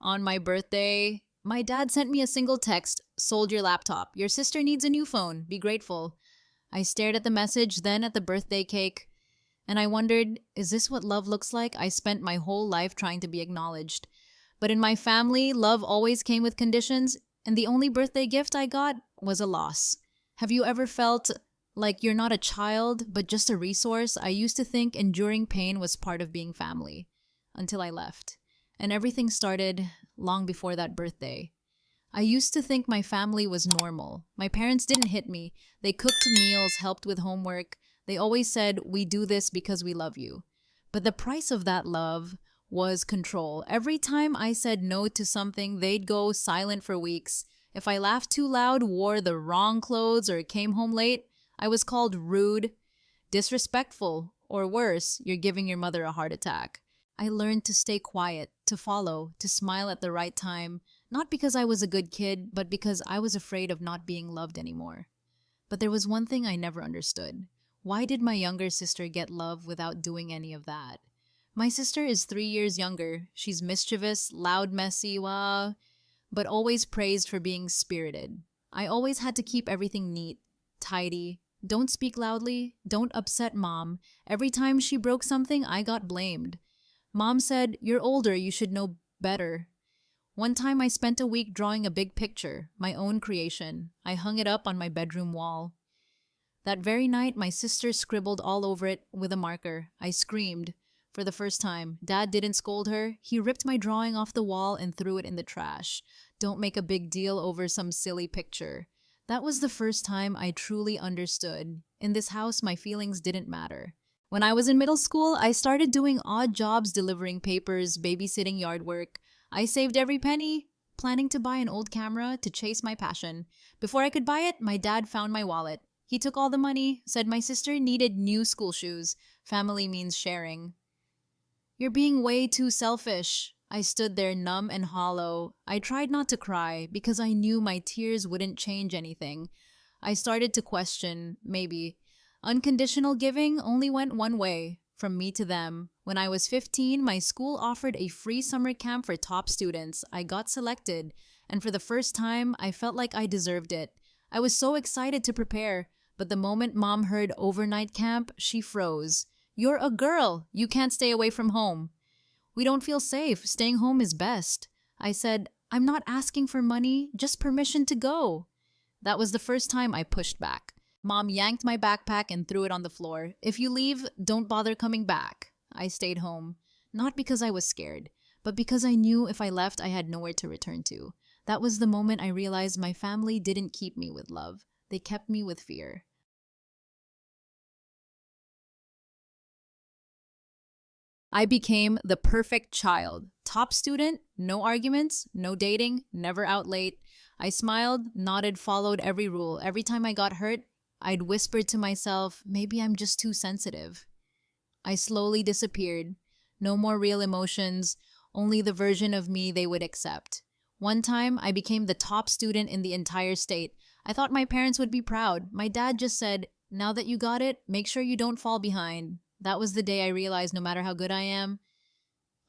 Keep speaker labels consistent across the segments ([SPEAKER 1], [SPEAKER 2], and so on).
[SPEAKER 1] On my birthday, my dad sent me a single text: sold your laptop. Your sister needs a new phone. Be grateful. I stared at the message, then at the birthday cake, and I wondered, is this what love looks like? I spent my whole life trying to be acknowledged. But in my family, love always came with conditions, and the only birthday gift I got was a loss. Have you ever felt like you're not a child, but just a resource? I used to think enduring pain was part of being family, until I left. And everything started long before that birthday. I used to think my family was normal. My parents didn't hit me. They cooked meals, helped with homework. They always said, "We do this because we love you." But the price of that love was control. Every time I said no to something, they'd go silent for weeks. If I laughed too loud, wore the wrong clothes, or came home late, I was called rude, disrespectful, or worse, you're giving your mother a heart attack. I learned to stay quiet, to follow, to smile at the right time, not because I was a good kid, but because I was afraid of not being loved anymore. But there was one thing I never understood. Why did my younger sister get love without doing any of that? My sister is 3 years younger. She's mischievous, loud, messy, but always praised for being spirited. I always had to keep everything neat, tidy. Don't speak loudly. Don't upset mom. Every time she broke something, I got blamed. Mom said, "You're older, you should know better." One time I spent a week drawing a big picture, my own creation. I hung it up on my bedroom wall. That very night, my sister scribbled all over it with a marker. I screamed. For the first time, Dad didn't scold her. He ripped my drawing off the wall and threw it in the trash. Don't make a big deal over some silly picture. That was the first time I truly understood. In this house, my feelings didn't matter. When I was in middle school, I started doing odd jobs, delivering papers, babysitting yard work. I saved every penny, planning to buy an old camera to chase my passion. Before I could buy it, my dad found my wallet. He took all the money, said my sister needed new school shoes. Family means sharing. "You're being way too selfish." I stood there numb and hollow. I tried not to cry because I knew my tears wouldn't change anything. I started to question, maybe. Unconditional giving only went one way, from me to them. When I was 15, my school offered a free summer camp for top students. I got selected, and for the first time, I felt like I deserved it. I was so excited to prepare, but the moment Mom heard overnight camp, she froze. "You're a girl. You can't stay away from home." "We don't feel safe. Staying home is best." I said, "I'm not asking for money, just permission to go." That was the first time I pushed back. Mom yanked my backpack and threw it on the floor. "If you leave, don't bother coming back." I stayed home, not because I was scared, but because I knew if I left, I had nowhere to return to. That was the moment I realized my family didn't keep me with love. They kept me with fear. I became the perfect child. Top student, no arguments, no dating, never out late. I smiled, nodded, followed every rule. Every time I got hurt, I'd whisper to myself, maybe I'm just too sensitive. I slowly disappeared. No more real emotions, only the version of me they would accept. One time, I became the top student in the entire state. I thought my parents would be proud. My dad just said, "Now that you got it, make sure you don't fall behind." That was the day I realized no matter how good I am,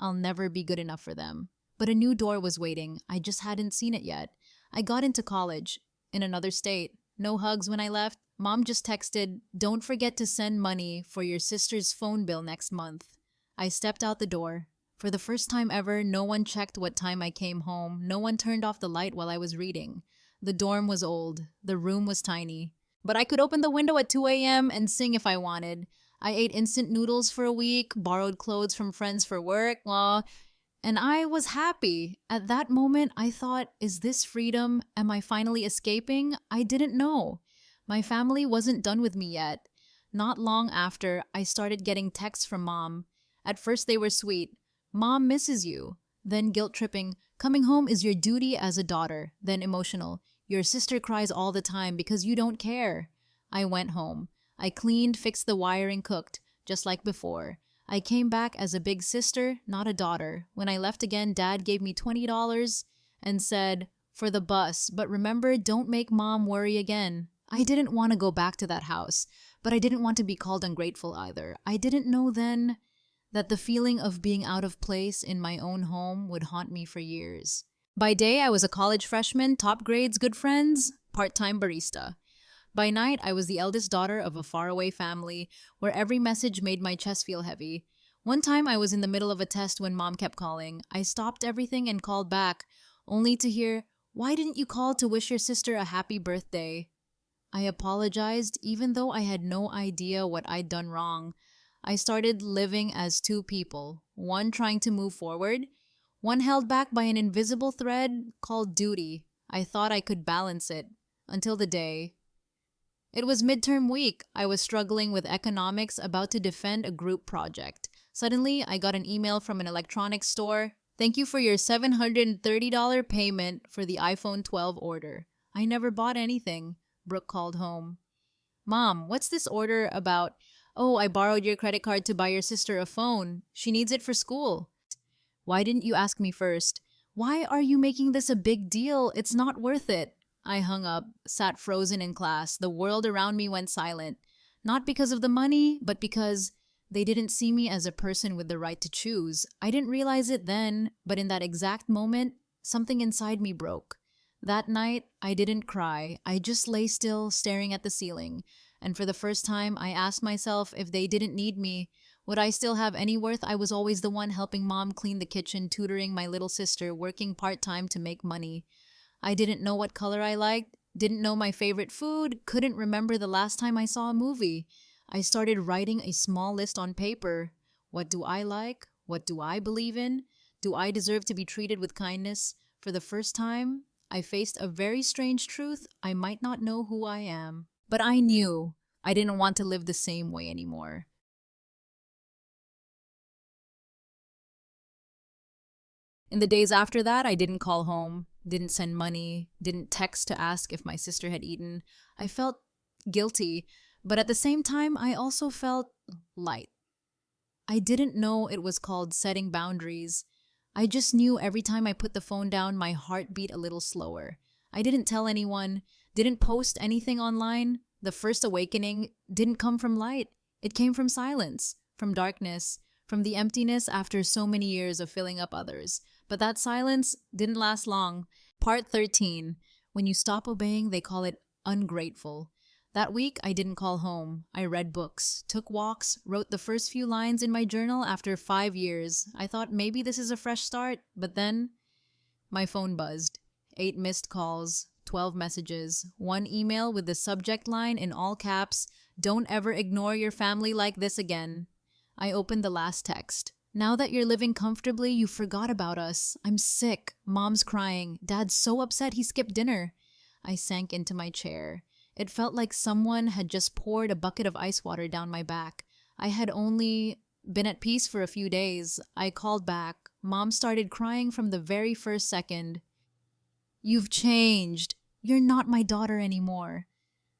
[SPEAKER 1] I'll never be good enough for them. But a new door was waiting. I just hadn't seen it yet. I got into college, in another state. No hugs when I left. Mom just texted, "Don't forget to send money for your sister's phone bill next month." I stepped out the door. For the first time ever, no one checked what time I came home. No one turned off the light while I was reading. The dorm was old. The room was tiny. But I could open the window at 2 a.m. and sing if I wanted. I ate instant noodles for a week, borrowed clothes from friends for work, and I was happy. At that moment, I thought, is this freedom? Am I finally escaping? I didn't know. My family wasn't done with me yet. Not long after, I started getting texts from Mom. At first, they were sweet. "Mom misses you." Then guilt-tripping, "Coming home is your duty as a daughter." Then emotional, "Your sister cries all the time because you don't care." I went home. I cleaned, fixed the wiring, cooked, just like before. I came back as a big sister, not a daughter. When I left again, Dad gave me $20 and said, "For the bus, but remember, don't make Mom worry again." I didn't want to go back to that house, but I didn't want to be called ungrateful either. I didn't know then that the feeling of being out of place in my own home would haunt me for years. By day, I was a college freshman, top grades, good friends, part-time barista. By night, I was the eldest daughter of a faraway family where every message made my chest feel heavy. One time, I was in the middle of a test when mom kept calling. I stopped everything and called back, only to hear, "Why didn't you call to wish your sister a happy birthday?" I apologized, even though I had no idea what I'd done wrong. I started living as two people, one trying to move forward, one held back by an invisible thread called duty. I thought I could balance it, until the day. It was midterm week. I was struggling with economics, about to defend a group project. Suddenly, I got an email from an electronics store. "Thank you for your $730 payment for the iPhone 12 order." I never bought anything. Brooke called home. "Mom, what's this order about?" "Oh, I borrowed your credit card to buy your sister a phone. She needs it for school." "Why didn't you ask me first?" "Why are you making this a big deal? It's not worth it." I hung up, sat frozen in class. The world around me went silent. Not because of the money, but because they didn't see me as a person with the right to choose. I didn't realize it then, but in that exact moment, something inside me broke. That night, I didn't cry. I just lay still, staring at the ceiling. And for the first time, I asked myself if they didn't need me, would I still have any worth? I was always the one helping mom clean the kitchen, tutoring my little sister, working part-time to make money. I didn't know what color I liked, didn't know my favorite food, couldn't remember the last time I saw a movie. I started writing a small list on paper. What do I like? What do I believe in? Do I deserve to be treated with kindness? For the first time, I faced a very strange truth. I might not know who I am, but I knew I didn't want to live the same way anymore. In the days after that, I didn't call home, didn't send money, didn't text to ask if my sister had eaten. I felt guilty, but at the same time, I also felt light. I didn't know it was called setting boundaries. I just knew every time I put the phone down, my heart beat a little slower. I didn't tell anyone, didn't post anything online. The first awakening didn't come from light. It came from silence, from darkness, from the emptiness after so many years of filling up others. But that silence didn't last long. Part 13. When you stop obeying, they call it ungrateful. That week, I didn't call home. I read books, took walks, wrote the first few lines in my journal after 5 years. I thought maybe this is a fresh start, but then my phone buzzed. 8 missed calls, 12 messages, 1 email with the subject line in all caps, "Don't ever ignore your family like this again." I opened the last text. "Now that you're living comfortably, you forgot about us. I'm sick. Mom's crying. Dad's so upset he skipped dinner." I sank into my chair. It felt like someone had just poured a bucket of ice water down my back. I had only been at peace for a few days. I called back. Mom started crying from the very first second. "You've changed. You're not my daughter anymore.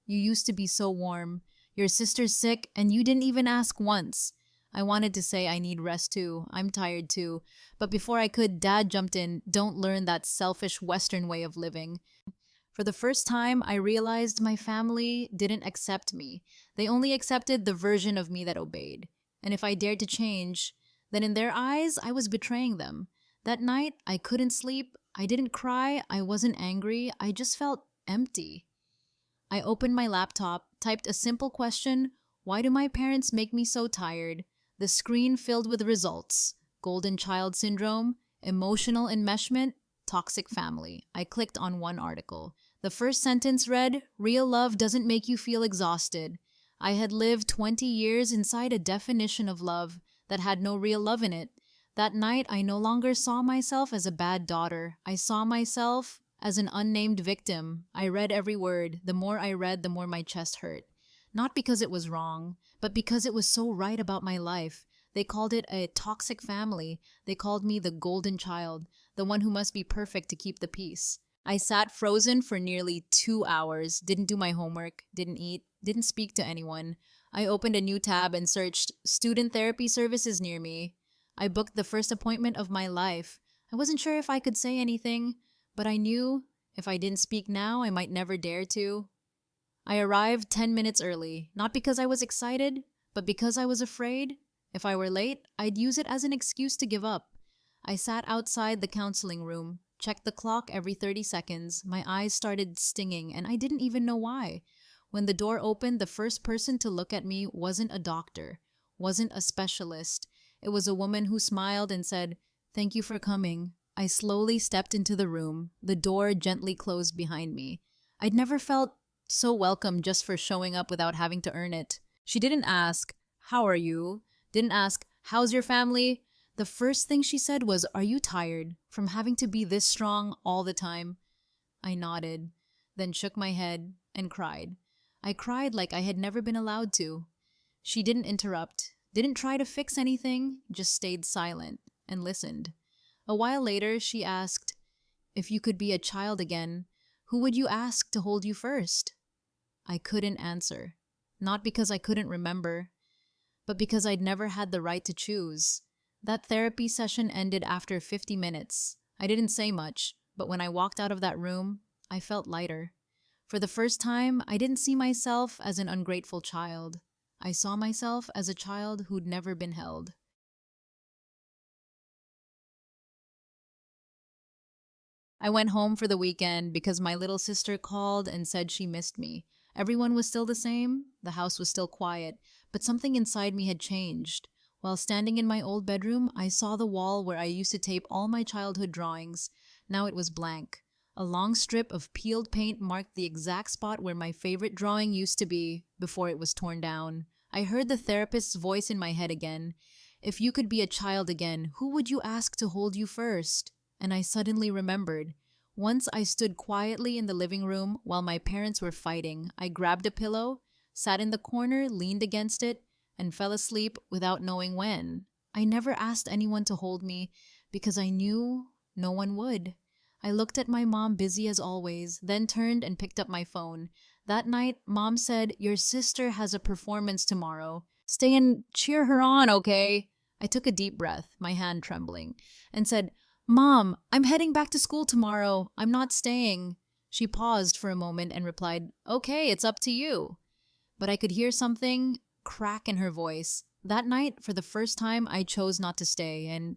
[SPEAKER 1] You used to be so warm. Your sister's sick and you didn't even ask once." I wanted to say I need rest too. I'm tired too. But before I could, Dad jumped in. "Don't learn that selfish Western way of living." For the first time, I realized my family didn't accept me. They only accepted the version of me that obeyed. And if I dared to change, then in their eyes, I was betraying them. That night, I couldn't sleep. I didn't cry. I wasn't angry. I just felt empty. I opened my laptop, typed a simple question: why do my parents make me so tired? The screen filled with results: golden child syndrome, emotional enmeshment, toxic family. I clicked on one article. The first sentence read, "Real love doesn't make you feel exhausted." I had lived 20 years inside a definition of love that had no real love in it. That night, I no longer saw myself as a bad daughter. I saw myself as an unnamed victim. I read every word. The more I read, the more my chest hurt. Not because it was wrong, but because it was so right about my life. They called it a toxic family. They called me the golden child, the one who must be perfect to keep the peace. I sat frozen for nearly 2 hours, didn't do my homework, didn't eat, didn't speak to anyone. I opened a new tab and searched student therapy services near me. I booked the first appointment of my life. I wasn't sure if I could say anything, but I knew if I didn't speak now, I might never dare to. I arrived 10 minutes early, not because I was excited, but because I was afraid. If I were late, I'd use it as an excuse to give up. I sat outside the counseling room, checked the clock every 30 seconds. My eyes started stinging, and I didn't even know why. When the door opened, the first person to look at me wasn't a doctor, wasn't a specialist. It was a woman who smiled and said, "Thank you for coming." I slowly stepped into the room. The door gently closed behind me. I'd never felt so welcome just for showing up without having to earn it. She didn't ask, "How are you?" Didn't ask, "How's your family?" The first thing she said was, "Are you tired from having to be this strong all the time?" I nodded, then shook my head and cried. I cried like I had never been allowed to. She didn't interrupt, didn't try to fix anything, just stayed silent and listened. A while later, she asked, "If you could be a child again, who would you ask to hold you first?" I couldn't answer. Not because I couldn't remember, but because I'd never had the right to choose. That therapy session ended after 50 minutes. I didn't say much, but when I walked out of that room, I felt lighter. For the first time, I didn't see myself as an ungrateful child. I saw myself as a child who'd never been held. I went home for the weekend because my little sister called and said she missed me. Everyone was still the same, the house was still quiet, but something inside me had changed. While standing in my old bedroom, I saw the wall where I used to tape all my childhood drawings. Now it was blank. A long strip of peeled paint marked the exact spot where my favorite drawing used to be before it was torn down. I heard the therapist's voice in my head again. "If you could be a child again, who would you ask to hold you first?" And I suddenly remembered. Once I stood quietly in the living room while my parents were fighting. I grabbed a pillow, sat in the corner, leaned against it, and fell asleep without knowing when. I never asked anyone to hold me because I knew no one would. I looked at my mom busy as always, then turned and picked up my phone. That night, Mom said, "Your sister has a performance tomorrow. Stay and cheer her on, okay?" I took a deep breath, my hand trembling, and said, "Mom, I'm heading back to school tomorrow. I'm not staying." She paused for a moment and replied, "Okay, it's up to you." But I could hear something crack in her voice. That night, for the first time, I chose not to stay, and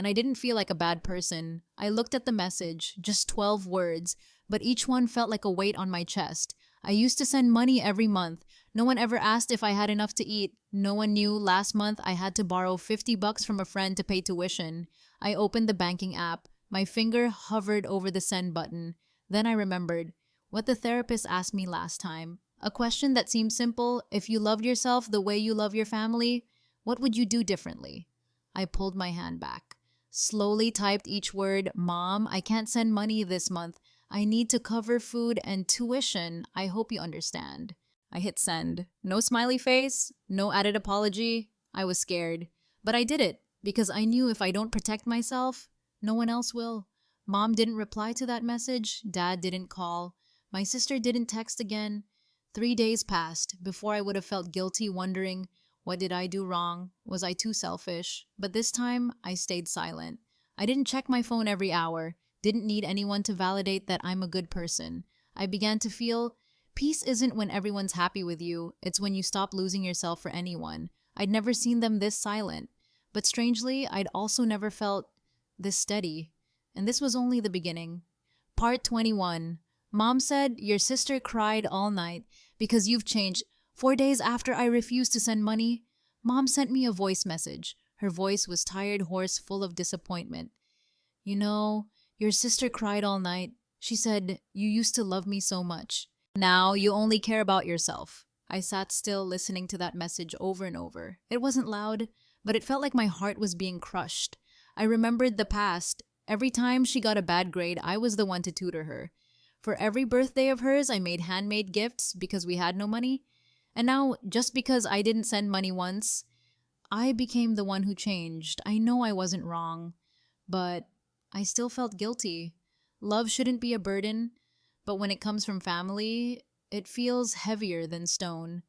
[SPEAKER 1] I didn't feel like a bad person. I looked at the message, just 12 words, but each one felt like a weight on my chest. I used to send money every month. No one ever asked if I had enough to eat. No one knew last month I had to borrow $50 from a friend to pay tuition. I opened the banking app. My finger hovered over the send button. Then I remembered what the therapist asked me last time. A question that seemed simple: if you loved yourself the way you love your family, what would you do differently? I pulled my hand back. Slowly typed each word. "Mom, I can't send money this month. I need to cover food and tuition. I hope you understand." I hit send. No smiley face, no added apology. I was scared. But I did it because I knew if I don't protect myself, no one else will. Mom didn't reply to that message. Dad didn't call. My sister didn't text again. 3 days passed before I would have felt guilty, wondering, what did I do wrong? Was I too selfish? But this time, I stayed silent. I didn't check my phone every hour. Didn't need anyone to validate that I'm a good person. I began to feel peace isn't when everyone's happy with you. It's when you stop losing yourself for anyone. I'd never seen them this silent. But strangely, I'd also never felt this steady. And this was only the beginning. Part 21. Mom said, "Your sister cried all night because you've changed." 4 days after I refused to send money, Mom sent me a voice message. Her voice was tired, hoarse, full of disappointment. "You know, your sister cried all night. She said, you used to love me so much. Now you only care about yourself." I sat still, listening to that message over and over. It wasn't loud, but it felt like my heart was being crushed. I remembered the past. Every time she got a bad grade, I was the one to tutor her. For every birthday of hers, I made handmade gifts because we had no money. And now, just because I didn't send money once, I became the one who changed. I know I wasn't wrong, but I still felt guilty. Love shouldn't be a burden, but when it comes from family, it feels heavier than stone.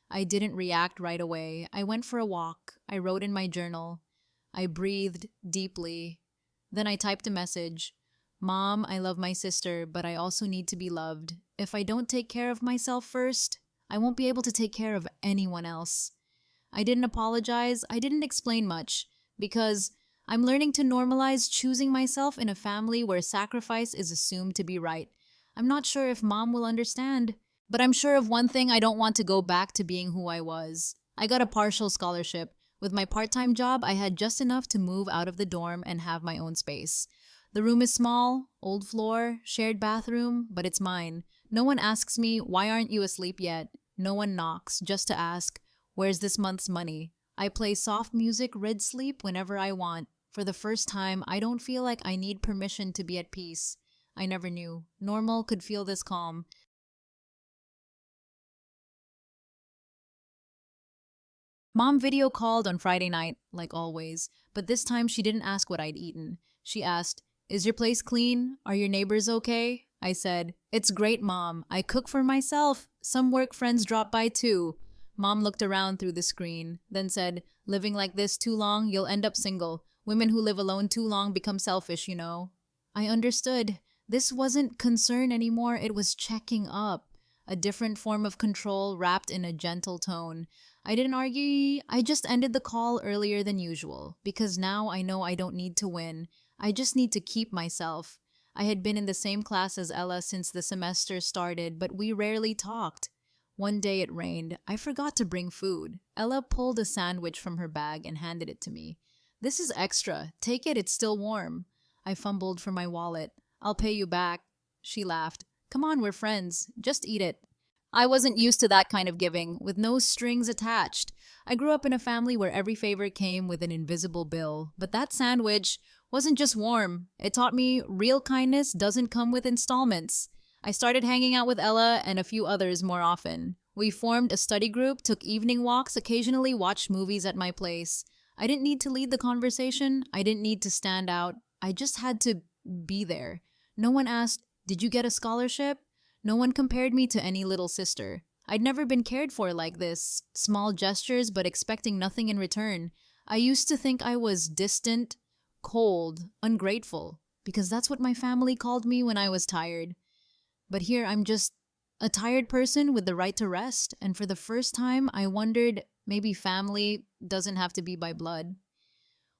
[SPEAKER 1] I didn't react right away. I went for a walk. I wrote in my journal. I breathed deeply. Then I typed a message. "Mom, I love my sister, but I also need to be loved. If I don't take care of myself first, I won't be able to take care of anyone else. I didn't apologize, I didn't explain much, because I'm learning to normalize choosing myself in a family where sacrifice is assumed to be right. I'm not sure if mom will understand, but I'm sure of one thing: I don't want to go back to being who I was. I got a partial scholarship. With my part-time job, I had just enough to move out of the dorm and have my own space. The room is small, old floor, shared bathroom, but it's mine. No one asks me, "Why aren't you asleep yet?" No one knocks just to ask, "Where's this month's money?" I play soft music, rid sleep whenever I want. For the first time, I don't feel like I need permission to be at peace. I never knew normal could feel this calm. Mom video called on Friday night, like always, but this time she didn't ask what I'd eaten. She asked, "Is your place clean? Are your neighbors okay?" I said, "It's great, Mom. I cook for myself. Some work friends drop by too." Mom looked around through the screen, then said, "Living like this too long, you'll end up single. Women who live alone too long become selfish, you know." I understood. This wasn't concern anymore, it was checking up. A different form of control wrapped in a gentle tone. I didn't argue, I just ended the call earlier than usual, because now I know I don't need to win. I just need to keep myself. I had been in the same class as Ella since the semester started, but we rarely talked. One day it rained. I forgot to bring food. Ella pulled a sandwich from her bag and handed it to me. "This is extra. Take it, it's still warm." I fumbled for my wallet. "I'll pay you back." She laughed. "Come on, we're friends. Just eat it." I wasn't used to that kind of giving, with no strings attached. I grew up in a family where every favor came with an invisible bill, but that sandwich wasn't just warm. It taught me real kindness doesn't come with installments. I started hanging out with Ella and a few others more often. We formed a study group, took evening walks, occasionally watched movies at my place. I didn't need to lead the conversation. I didn't need to stand out. I just had to be there. No one asked, "Did you get a scholarship?" No one compared me to any little sister. I'd never been cared for like this. Small gestures, but expecting nothing in return. I used to think I was distant, cold, ungrateful, because that's what my family called me when I was tired. But here I'm just a tired person with the right to rest, and for the first time I wondered, maybe family doesn't have to be by blood.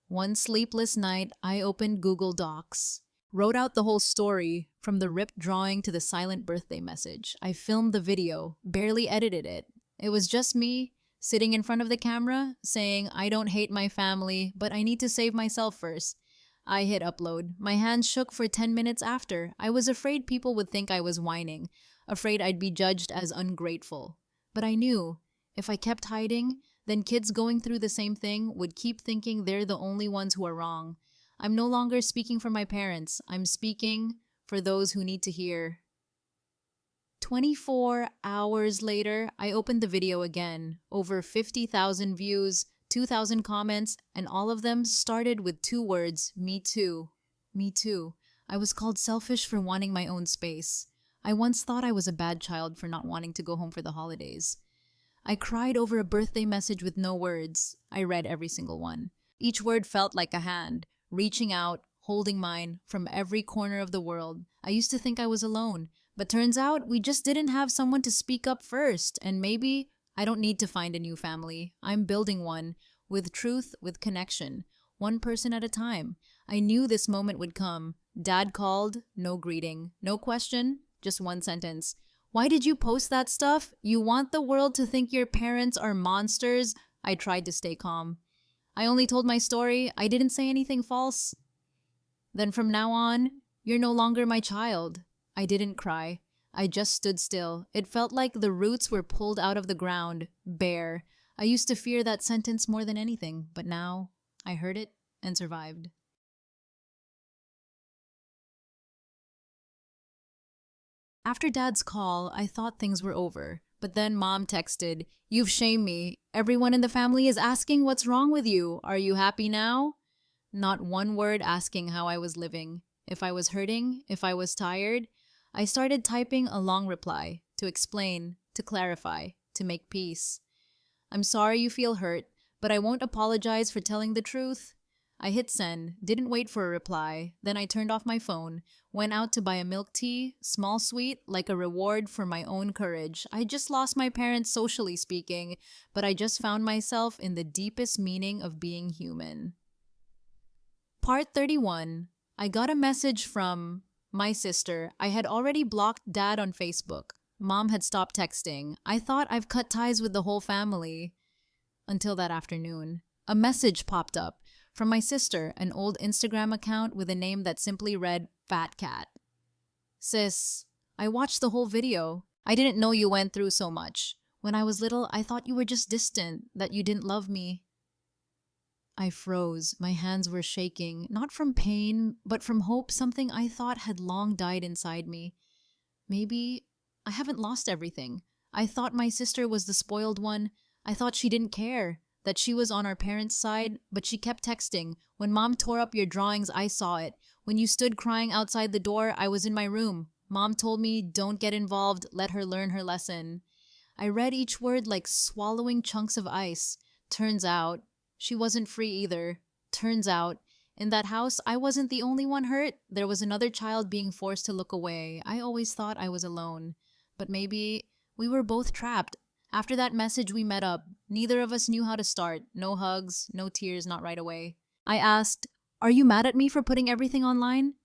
[SPEAKER 1] One sleepless night, I opened Google Docs. Wrote out the whole story, from the ripped drawing to the silent birthday message. I filmed the video, barely edited it. It was just me, sitting in front of the camera, saying, "I don't hate my family, but I need to save myself first." I hit upload. My hands shook for 10 minutes after. I was afraid people would think I was whining, afraid I'd be judged as ungrateful. But I knew, if I kept hiding, then kids going through the same thing would keep thinking they're the only ones who are wrong. I'm no longer speaking for my parents. I'm speaking for those who need to hear. 24 hours later, I opened the video again. Over 50,000 views, 2,000 comments, and all of them started with two words: "Me too." Me too. I was called selfish for wanting my own space. I once thought I was a bad child for not wanting to go home for the holidays. I cried over a birthday message with no words. I read every single one. Each word felt like a hand, reaching out, holding mine, from every corner of the world. I used to think I was alone, but turns out we just didn't have someone to speak up first, and maybe I don't need to find a new family. I'm building one, with truth, with connection, one person at a time. I knew this moment would come. Dad called, no greeting, no question, just one sentence. "Why did you post that stuff? You want the world to think your parents are monsters?" I tried to stay calm. "I only told my story. I didn't say anything false." "Then from now on, you're no longer my child." I didn't cry. I just stood still. It felt like the roots were pulled out of the ground, bare. I used to fear that sentence more than anything, but now I heard it and survived. After Dad's call, I thought things were over. But then Mom texted, "You've shamed me. Everyone in the family is asking what's wrong with you. Are you happy now?" Not one word asking how I was living, if I was hurting, if I was tired. I started typing a long reply, to explain, to clarify, to make peace. "I'm sorry you feel hurt, but I won't apologize for telling the truth." I hit send, didn't wait for a reply, then I turned off my phone, went out to buy a milk tea, small sweet, like a reward for my own courage. I just lost my parents socially speaking, but I just found myself in the deepest meaning of being human. Part 31. I got a message from my sister. I had already blocked Dad on Facebook. Mom had stopped texting. I thought I've cut ties with the whole family. Until that afternoon. A message popped up from my sister, an old Instagram account with a name that simply read Fat Cat. Sis, I watched the whole video. I didn't know you went through so much. When I was little, I thought you were just distant, that you didn't love me. I froze. My hands were shaking, not from pain, but from hope, something I thought had long died inside me. Maybe I haven't lost everything. I thought my sister was the spoiled one. I thought she didn't care, that she was on our parents' side, but she kept texting. When Mom tore up your drawings, I saw it. When you stood crying outside the door, I was in my room. Mom told me, don't get involved, let her learn her lesson. I read each word like swallowing chunks of ice. Turns out, she wasn't free either. Turns out, in that house, I wasn't the only one hurt. There was another child being forced to look away. I always thought I was alone. But maybe we were both trapped. After that message, we met up. Neither of us knew how to start. No hugs, no tears, not right away. I asked, are you mad at me for putting everything online?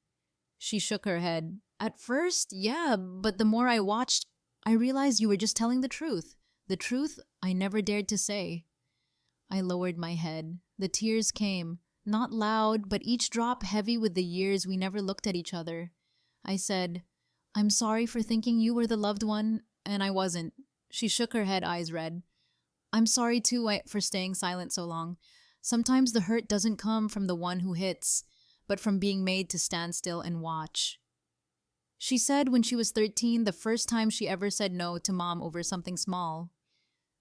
[SPEAKER 1] She shook her head. At first, yeah, but the more I watched, I realized you were just telling the truth. The truth I never dared to say. I lowered my head. The tears came, not loud, but each drop heavy with the years we never looked at each other. I said, I'm sorry for thinking you were the loved one, and I wasn't. She shook her head, eyes red. I'm sorry too for staying silent so long. Sometimes the hurt doesn't come from the one who hits, but from being made to stand still and watch. She said when she was 13, the first time she ever said no to Mom over something small.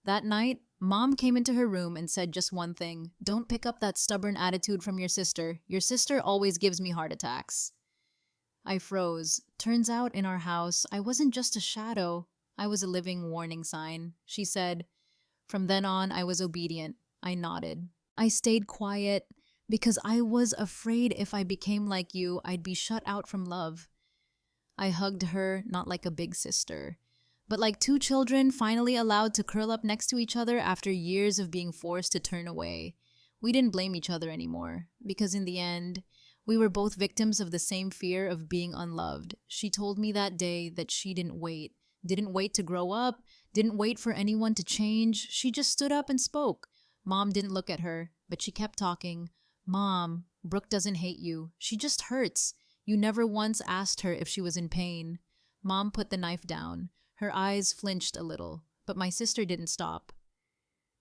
[SPEAKER 1] That night, Mom came into her room and said just one thing. Don't pick up that stubborn attitude from your sister. Your sister always gives me heart attacks. I froze. Turns out in our house, I wasn't just a shadow. I was a living warning sign. She said, from then on, I was obedient. I nodded. I stayed quiet because I was afraid if I became like you, I'd be shut out from love. I hugged her, not like a big sister, but like two children finally allowed to curl up next to each other after years of being forced to turn away. We didn't blame each other anymore, because in the end, we were both victims of the same fear of being unloved. She told me that day that she didn't wait to grow up, didn't wait for anyone to change. She just stood up and spoke. Mom didn't look at her, but she kept talking. Mom, Brooke doesn't hate you. She just hurts. You never once asked her if she was in pain. Mom put the knife down. Her eyes flinched a little, but my sister didn't stop.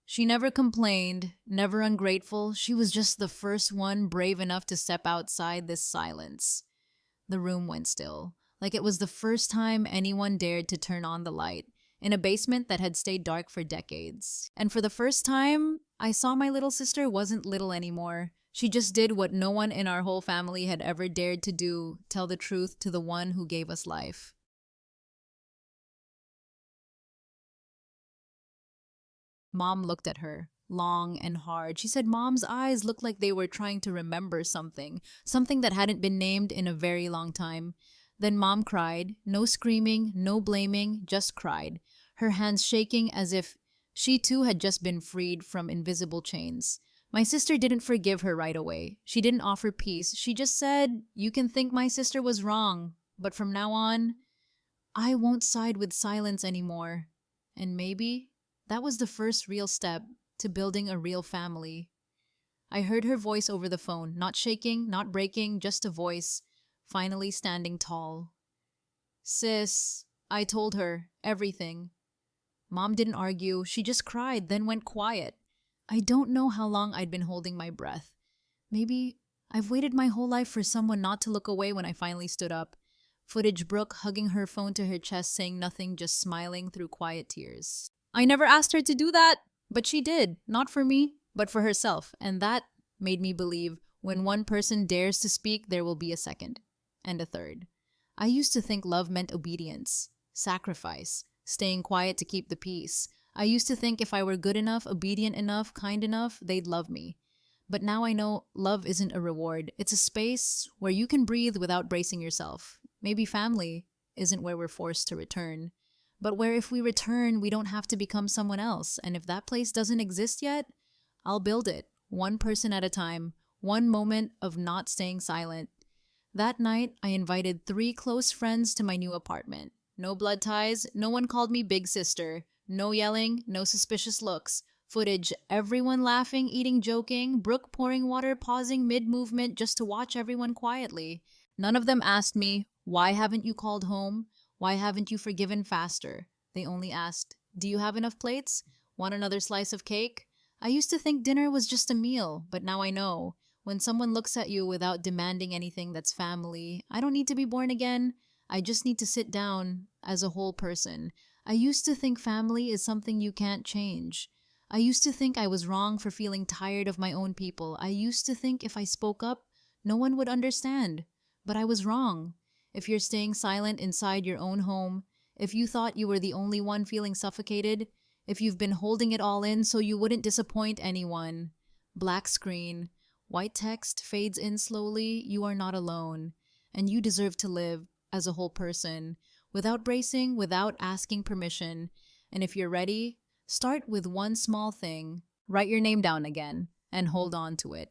[SPEAKER 1] She never complained, never ungrateful. She was just the first one brave enough to step outside this silence. The room went still, like it was the first time anyone dared to turn on the light, in a basement that had stayed dark for decades. And for the first time, I saw my little sister wasn't little anymore. She just did what no one in our whole family had ever dared to do, tell the truth to the one who gave us life. Mom looked at her, long and hard. She said Mom's eyes looked like they were trying to remember something that hadn't been named in a very long time. Then Mom cried, no screaming, no blaming, just cried, her hands shaking as if she too had just been freed from invisible chains. My sister didn't forgive her right away. She didn't offer peace. She just said, you can think my sister was wrong, but from now on, I won't side with silence anymore. And maybe that was the first real step to building a real family. I heard her voice over the phone, not shaking, not breaking, just a voice, finally standing tall. Sis, I told her everything. Mom didn't argue. She just cried, then went quiet. I don't know how long I'd been holding my breath. Maybe I've waited my whole life for someone not to look away when I finally stood up. Footage Brooke hugging her phone to her chest, saying nothing, just smiling through quiet tears. I never asked her to do that, but she did. Not for me, but for herself. And that made me believe when one person dares to speak, there will be a second. And a third. I used to think love meant obedience, sacrifice, staying quiet to keep the peace. I used to think if I were good enough, obedient enough, kind enough, they'd love me. But now I know love isn't a reward. It's a space where you can breathe without bracing yourself. Maybe family isn't where we're forced to return, but where if we return, we don't have to become someone else. And if that place doesn't exist yet, I'll build it, one person at a time, one moment of not staying silent. That night, I invited 3 close friends to my new apartment. No blood ties, no one called me big sister, no yelling, no suspicious looks. Footage, everyone laughing, eating, joking, Brooke pouring water, pausing mid-movement just to watch everyone quietly. None of them asked me, why haven't you called home? Why haven't you forgiven faster? They only asked, do you have enough plates? Want another slice of cake? I used to think dinner was just a meal, but now I know. When someone looks at you without demanding anything, that's family. I don't need to be born again. I just need to sit down as a whole person. I used to think family is something you can't change. I used to think I was wrong for feeling tired of my own people. I used to think if I spoke up, no one would understand. But I was wrong. If you're staying silent inside your own home, if you thought you were the only one feeling suffocated, if you've been holding it all in so you wouldn't disappoint anyone. Black screen, white text fades in slowly, you are not alone. And you deserve to live as a whole person, without bracing, without asking permission. And if you're ready, start with one small thing. Write your name down again and hold on to it.